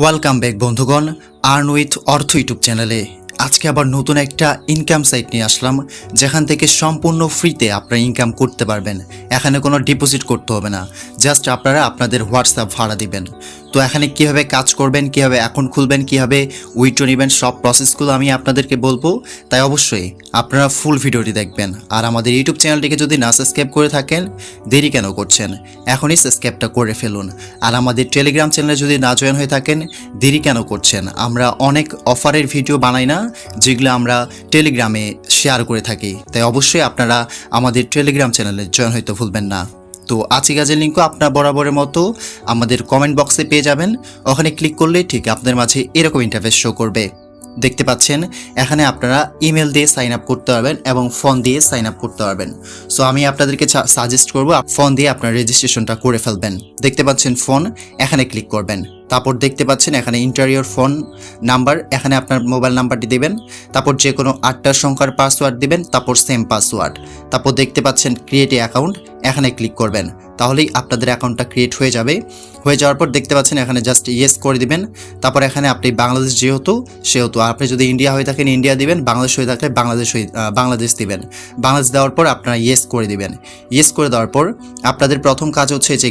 Welcome back বন্ধুগণ, earn with অর্থ YouTube চ্যানেলে আজকে আবার নতুন একটা ইনকাম সাইট নিয়ে আসলাম, যেখান থেকে সম্পূর্ণ ফ্রিতে আপনারা ইনকাম করতে পারবেন। এখানে কোনো ডিপোজিট করতে হবে না, জাস্ট আপনারা আপনাদের হোয়াটসঅ্যাপ ভাড়া দিবেন। তো এখানে কীভাবে কাজ করবেন, কীভাবে অ্যাকাউন্ট খুলবেন, কীভাবে উইথড্র নেবেন, সব প্রসেসগুলো আমি আপনাদেরকে বলবো। তাই অবশ্যই আপনারা ফুল ভিডিওটি দেখবেন। আর আমাদের ইউটিউব চ্যানেলটিকে যদি না সাবস্ক্রাইব করে থাকেন, দেরি কেন করছেন? এখনই সাবস্ক্রাইবটা করে ফেলুন। আর আমাদের টেলিগ্রাম চ্যানেলে যদি না জয়েন হয়ে থাকেন, দেরি কেন করছেন? আমরা অনেক অফারের ভিডিও বানাই না, যেগুলো আমরা টেলিগ্রামে শেয়ার করে থাকি। তাই অবশ্যই আপনারা আমাদের টেলিগ্রাম চ্যানেলে জয়েন হইতে ভুলবেন না। তো আজকে কাজের লিঙ্কও আপনার বরাবরের মতো আমাদের কমেন্ট বক্সে পেয়ে যাবেন। ওখানে ক্লিক করলে ঠিক আপনাদের মাঝে এরকম ইন্টারফেস শো করবে। দেখতে পাচ্ছেন এখানে আপনারা ইমেল দিয়ে সাইন আপ করতে পারবেন এবং ফোন দিয়ে সাইন আপ করতে পারবেন। সো আমি আপনাদেরকে সাজেস্ট করব ফোন দিয়ে আপনার রেজিস্ট্রেশনটা করে ফেলবেন। দেখতে পাচ্ছেন ফোন, এখানে ক্লিক করবেন। তারপর দেখতে পাচ্ছেন এখানে ইন্টারিয়র ফোন নাম্বার, এখানে আপনার মোবাইল নাম্বারটি দেবেন। তারপর যে কোনো 8টা সংখ্যার পাসওয়ার্ড দিবেন, তারপর সেম পাসওয়ার্ড। তারপর দেখতে পাচ্ছেন ক্রিয়েট এ অ্যাকাউন্ট, এখানে ক্লিক করবেন। তাহলেই আপনাদের অ্যাকাউন্টটা ক্রিয়েট হয়ে যাবে। হয়ে যাওয়ার পর দেখতে পাচ্ছেন এখানে জাস্ট ইয়েস করে দিবেন। তারপর এখানে আপনি বাংলাদেশ সেহেতু আপনি যদি ইন্ডিয়া হয়ে থাকেন ইন্ডিয়া দিবেন, বাংলাদেশ হয়ে থাকলে বাংলাদেশ দিবেন। বাংলাদেশ দেওয়ার পর আপনারা ইয়েস করে দিবেন। ইয়েস করে দেওয়ার পর আপনাদের প্রথম কাজ হচ্ছে যে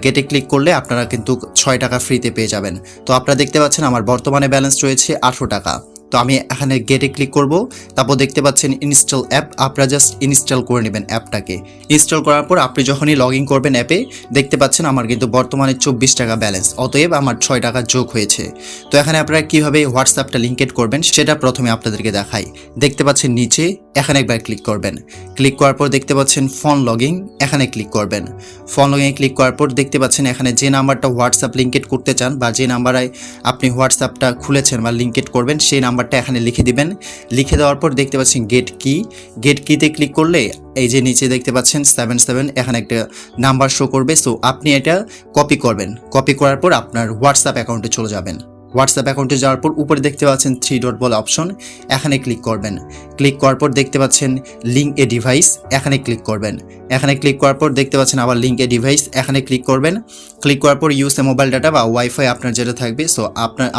গেটে ক্লিক করলে আপনারা কিন্তু 6 টাকা ফ্রিতে পেয়ে যাবেন। তো আপনারা দেখতে পাচ্ছেন আমার বর্তমানে ব্যালেন্স রয়েছে 18 টাকা। তো আমি এখানে গেটে ক্লিক করব। তারপর দেখতে পাচ্ছেন ইনস্টল অ্যাপ, আপনারা জাস্ট ইনস্টল করে নেবেন অ্যাপটাকে। ইনস্টল করার পর আপনি যখনই লগ ইন করবেন অ্যাপে, দেখতে পাচ্ছেন আমার কিন্তু বর্তমানে 24 টাকা ব্যালেন্স, অতএব আমার 6 টাকা যোগ হয়েছে। তো এখানে আপনারা কীভাবে হোয়াটসঅ্যাপটা লিঙ্কেড করবেন সেটা প্রথমে আপনাদেরকে দেখাই। দেখতে পাচ্ছেন নিচে, এখানে একবার ক্লিক করবেন। ক্লিক করার পর দেখতে পাচ্ছেন ফোন লগিং, এখানে ক্লিক করবেন। ফোন লগিংয়ে ক্লিক করার পর দেখতে পাচ্ছেন এখানে যে নাম্বারটা হোয়াটসঅ্যাপ লিঙ্কেড করতে চান বা যে নাম্বারে আপনি হোয়াটসঅ্যাপটা খুলেছেন বা লিঙ্কেড করবেন, সেই নাম্বারটা এখানে লিখে দিবেন। লিখে দেওয়ার পর দেখতে পাচ্ছেন গেট কিতে ক্লিক করলে এই যে নিচে দেখতে পাচ্ছেন 77, এখানে একটা নাম্বার শো করবে। সো আপনি এটা কপি করবেন। কপি করার পর আপনার হোয়াটসঅ্যাপ অ্যাকাউন্টে চলে যাবেন। হোয়াটসঅ্যাপ অ্যাকাউন্টে যাওয়ার পর উপরে দেখতে পাচ্ছেন 3 ডট বলে অপশন, এখানে ক্লিক করবেন। ক্লিক করার পর দেখতে পাচ্ছেন লিঙ্ক এ ডিভাইস, এখানে ক্লিক করবেন। এখানে ক্লিক করার পর দেখতে পাচ্ছেন আবার লিঙ্ক এ ডিভাইস, এখানে ক্লিক করবেন। ক্লিক করার পর ইউজ এ মোবাইল ডাটা বা ওয়াইফাই আপনার যেটা থাকবে। সো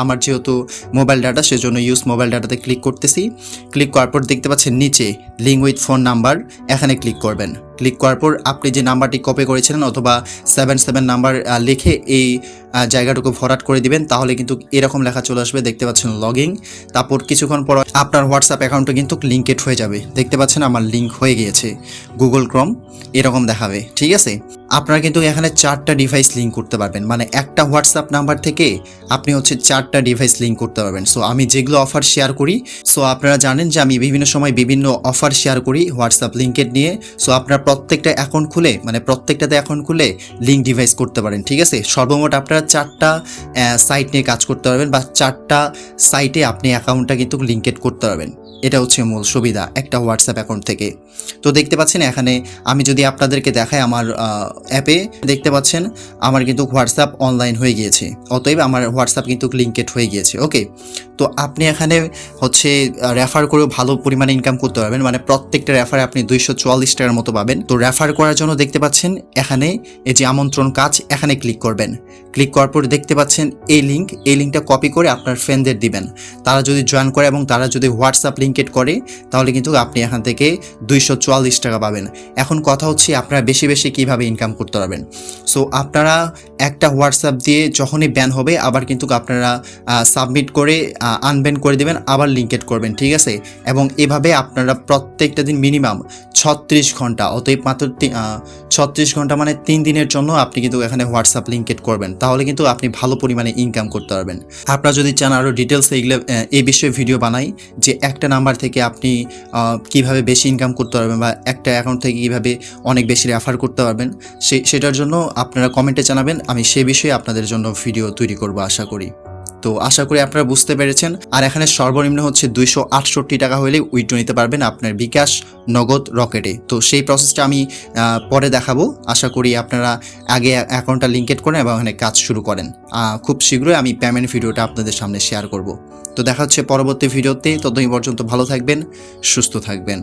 আমার যেহেতু মোবাইল ডাটা, সেজন্য ইউজ মোবাইল ডাটাতে ক্লিক করতেছি। ক্লিক করার পর দেখতে পাচ্ছেন নিচে লিঙ্ক উইথ ফোন নাম্বার, এখানে ক্লিক করবেন। ক্লিক করার পর আপনি যে নাম্বারটি কপি করেছিলেন অথবা 77 নাম্বার লিখে এই জায়গাটুকু ফরওয়ার্ড করে দিবেন, তাহলে কিন্তু এরকম লেখা চলে আসবে। দেখতে পাচ্ছেন লগিং। তারপর কিছুক্ষণ পর আপনার হোয়াটসঅ্যাপ অ্যাকাউন্টে কিন্তু লিঙ্কেড হয়ে যাবে। দেখতে পাচ্ছেন আমার লিঙ্ক হয়ে গিয়েছে। গুগল ক্রোম এরকম দেখাবে, ঠিক আছে। আপনারা কিন্তু এখানে 4টা ডিভাইস লিঙ্ক করতে পারবেন, মানে একটা হোয়াটসঅ্যাপ নাম্বার থেকে আপনি হচ্ছে 4টা ডিভাইস লিঙ্ক করতে পারবেন। সো আমি যেগুলো অফার শেয়ার করি, সো আপনারা জানেন যে আমি বিভিন্ন সময় বিভিন্ন অফার শেয়ার করি হোয়াটসঅ্যাপ লিঙ্কেড নিয়ে। সো আপনারা প্রত্যেকটাতে অ্যাকাউন্ট খুলে লিঙ্ক ডিভাইস করতে পারেন, ঠিক আছে। সর্বমোট আপনারা 4টা সাইট নিয়ে কাজ করতে পারবেন বা 4টা সাইটে আপনি অ্যাকাউন্টটা কিন্তু লিঙ্কেড করতে পারবেন। এটা হচ্ছে মূল সুবিধা একটা হোয়াটসঅ্যাপ অ্যাকাউন্ট থেকে। তো দেখতে পাচ্ছেন এখানে আমি যদি আপনাদেরকে দেখাই আমার অ্যাপে, দেখতে পাচ্ছেন আমার কিন্তু হোয়াটসঅ্যাপ অনলাইন হয়ে গিয়েছে, অতএব আমার হোয়াটসঅ্যাপ কিন্তু লিঙ্কেড হয়ে গিয়েছে। ওকে, তো আপনি এখানে হচ্ছে রেফার করেও ভালো পরিমাণে ইনকাম করতে পারবেন, মানে প্রত্যেকটা রেফারে আপনি 244 টাকার মতো পাবেন। তো রেফার করার জন্য দেখতে পাচ্ছেন এখানে এই যে আমন্ত্রণ কাজ, এখানে ক্লিক করবেন। ক্লিক করার পর দেখতে পাচ্ছেন এই লিঙ্কটা কপি করে আপনার ফ্রেন্ডদের দিবেন। তারা যদি জয়েন করে এবং তারা যদি হোয়াটসঅ্যাপ লিঙ্কেড করে, তাহলে কিন্তু আপনি এখান থেকে 244 টাকা পাবেন। এখন কথা হচ্ছে আপনারা বেশি বেশি কীভাবে ইনকাম করতে পারবেন। সো আপনারা একটা হোয়াটসঅ্যাপ দিয়ে যখনই ব্যান হবে, আবার কিন্তু আপনারা সাবমিট করে আনব্যান করে দেবেন, আবার লিঙ্কেড করবেন, ঠিক আছে। এবং এভাবে আপনারা প্রত্যেকটা দিন মিনিমাম 36 ঘন্টা, অতএব মাত্র 36 ঘন্টা মানে 3 দিনের জন্য আপনি কিন্তু এখানে হোয়াটসঅ্যাপ লিঙ্কেড করবেন, তাহলে কিন্তু আপনি ভালো পরিমাণে ইনকাম করতে পারবেন। আপনারা যদি চান আরও ডিটেলস এই বিষয়ে ভিডিও বানাই, যে একটা নাম্বার থেকে আপনি কিভাবে বেশি ইনকাম করতে পারবেন বা একটা অ্যাকাউন্ট থেকে কীভাবে অনেক বেশি রেফার করতে পারবেন, সেটার জন্য আপনারা কমেন্টে জানাবেন। আমি সে বিষয়ে আপনাদের জন্য ভিডিও তৈরি করব আশা করি। তো আশা করি আপনারা বুঝতে পেরেছেন। আর এখানে সর্বনিম্ন হচ্ছে 268 টাকা হলে উইথড্র নিতে পারবেন আপনার বিকাশ, নগদ, রকেটে। তো সেই প্রসেসটা আমি পরে দেখাবো। আশা করি আপনারা আগে অ্যাকাউন্টটা লিঙ্কেড করেন এবং এখানে কাজ শুরু করেন। খুব শীঘ্রই আমি পেমেন্ট ভিডিওটা আপনাদের সামনে শেয়ার করব। তো দেখা হচ্ছে পরবর্তী ভিডিওতে। ততদিন পর্যন্ত ভালো থাকবেন, সুস্থ থাকবেন।